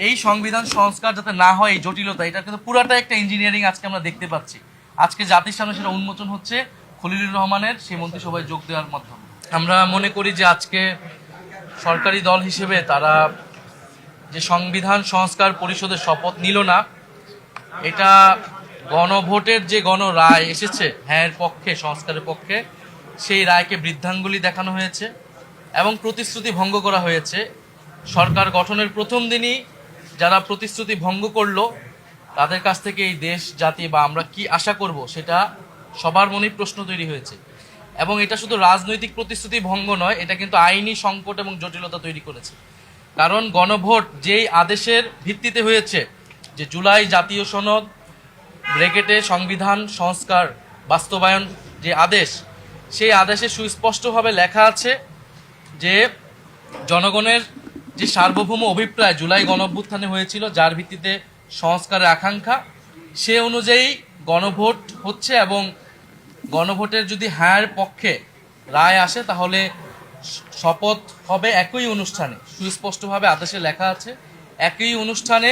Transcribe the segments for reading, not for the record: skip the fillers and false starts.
এই সংবিধান সংস্কার যাতে না হয়, এই জটিলতা, এটা কিন্তু পুরাটা একটা ইঞ্জিনিয়ারিং আজকে আমরা দেখতে পাচ্ছি। আজকে জাতির সামনে সেটা উন্মোচন হচ্ছে খলিলুর রহমানের সেই মন্ত্রিসভায় যোগ দেওয়ার মাধ্যমে। আমরা মনে করি যে আজকে সরকারি দল হিসেবে তারা যে সংবিধান সংস্কার পরিষদের শপথ নিল না, এটা গণভোটের যে গণরায় এসেছে হ্যাঁ পক্ষে, সংস্কারের পক্ষে, সেই রায়কে বৃদ্ধাঙ্গুলি দেখানো হয়েছে এবং প্রতিশ্রুতি ভঙ্গ করা হয়েছে। সরকার গঠনের প্রথম দিনই যারা প্রতিশ্রুতি ভঙ্গ করলো তাদের কাছ থেকে এই দেশ জাতি বা আমরা কি আশা করব সেটা সবার মনেই প্রশ্ন তৈরি হয়েছে। এবং এটা শুধু রাজনৈতিক প্রতিশ্রুতি ভঙ্গ নয়, এটা কিন্তু আইনি সংকট এবং জটিলতা তৈরি করেছে। কারণ গণভোট যেই আদেশের ভিত্তিতে হয়েছে, যে জুলাই জাতীয় সনদ ব্রেকেটে সংবিধান সংস্কার বাস্তবায়ন যে আদেশ, সেই আদেশে সুস্পষ্টভাবে লেখা আছে যে জনগণের যে সার্বভৌম অভিপ্রায় জুলাই গণঅভ্যুত্থানে হয়েছিল, যার ভিত্তিতে সংস্কারের আকাঙ্ক্ষা, সে অনুযায়ী গণভোট হচ্ছে এবং গণভোটের যদি হ্যাঁর পক্ষে রায় আসে তাহলে শপথ হবে একই অনুষ্ঠানে। সুস্পষ্টভাবে আদেশে লেখা আছে একই অনুষ্ঠানে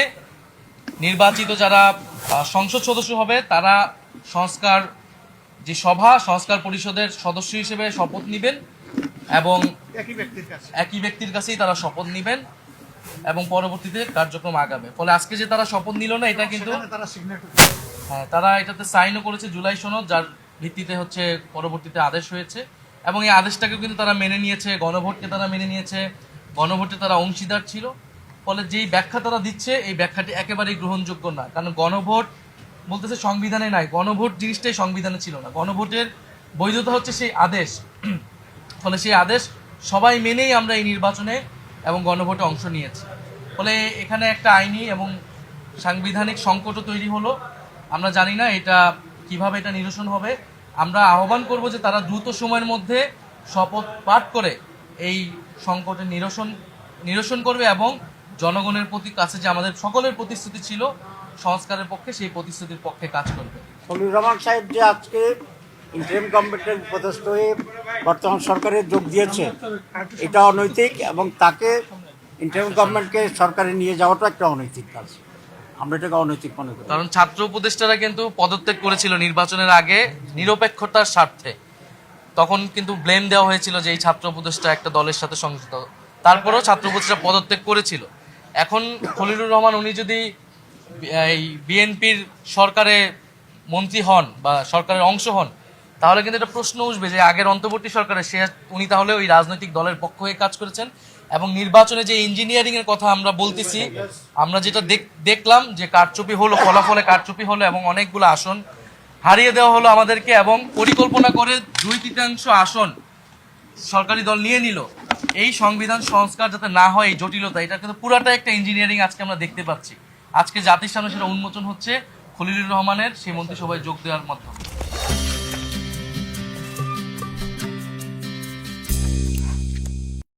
নির্বাচিত যারা সংসদ সদস্য হবে তারা সংস্কার যে সভা, সংস্কার পরিষদের সদস্য হিসেবে শপথ নেবেন এবং একই ব্যক্তির কাছেই তারা শপথ নেবেন এবং পরবর্তীতে কার্যক্রম আগাবে। ফলে আজকে যে তারা শপথ নিল না, এটা কিন্তু তারা এটাতে সাইনও করেছে জুলাই সনদ, যার ভিত্তিতে হচ্ছে পরবর্তীতে আদেশ হয়েছে এবং এই আদেশটাকে কিন্তু তারা মেনে নিয়েছে, গণভোটকে তারা মেনে নিয়েছে, গণভোটে তারা অংশীদার ছিল। ফলে যেই ব্যাখ্যা তারা দিচ্ছে এই ব্যাখ্যাটি একেবারেই গ্রহণযোগ্য না। কারণ গণভোট বলতেছে সংবিধানে নাই, গণভোট জিনিসটাই সংবিধানে ছিল না। গণভোটের বৈধতা হচ্ছে সেই আদেশ। ফলে সেই আদেশ সবাই মেনেই আমরা এই নির্বাচনে এবং গণভোটে অংশ নিয়েছি। ফলে এখানে একটা আইনি এবং সাংবিধানিক সংকটও তৈরি হলো। আমরা জানি না এটা কিভাবে এটা নিরসন হবে। আমরা আহ্বান করব যে তারা দ্রুত সময়ের মধ্যে শপথ পাঠ করে এই সংকটের নিরসন করবে এবং জনগণের প্রতি কাছে যে আমাদের সকলের প্রতিশ্রুতি ছিল সংস্কারের পক্ষে, সেই প্রতিশ্রুতির পক্ষে কাজ করবে। খলিলুর রহমান সাহেব যে আজকে ইন্টারিম গভর্নমেন্টের উপদেষ্টা হয়ে বর্তমান সরকারে যোগ দিয়েছে, এটা অনৈতিক এবং তাকে ইন্টারিম গভর্নমেন্টকে সরকারে নিয়ে যাওয়াটা একটা অনৈতিক কাজ। আমরা এটাকে অনৈতিক মনে করি। কারণ ছাত্র উপদেষ্টারা কিন্তু পদত্যাগ করেছিল নির্বাচনের আগে নিরপেক্ষতার স্বার্থে। তখন কিন্তু ব্লেম দেওয়া হয়েছিল যে এই ছাত্র উপদেষ্টা একটা দলের সাথে সংযুক্ত, তারপরেও ছাত্র উপদেষ্টা পদত্যাগ করেছিল। এখন খলিলুর রহমান উনি যদি এই বিএনপির সরকারে মন্ত্রী হন বা সরকারের অংশ হন, তাহলে কিন্তু এটা প্রশ্ন উঠবে যে আগের অন্তর্বর্তী সরকারে উনি তাহলে ওই রাজনৈতিক দলের পক্ষ হয়ে কাজ করেছেন। এবং নির্বাচনে যে ইঞ্জিনিয়ারিং এর কথা আমরা বলতেছি, আমরা যেটা দেখলাম যে কারচুপি হলো, ফলাফলে কারচুপি হলো এবং অনেকগুলো আসন হারিয়ে দেওয়া হলো আমাদেরকে, এবং পরিকল্পনা করে 2/3 আসন সরকারি দল নিয়ে নিল। এই সংবিধান সংস্কার যাতে না হয়, এই জটিলতা, এটা কিন্তু পুরাটা একটা ইঞ্জিনিয়ারিং আজকে আমরা দেখতে পাচ্ছি। আজকে জাতির সামনে সেটা উন্মোচন হচ্ছে খলিলুর রহমানের সেই মন্ত্রিসভায় যোগ দেওয়ার মাধ্যমে।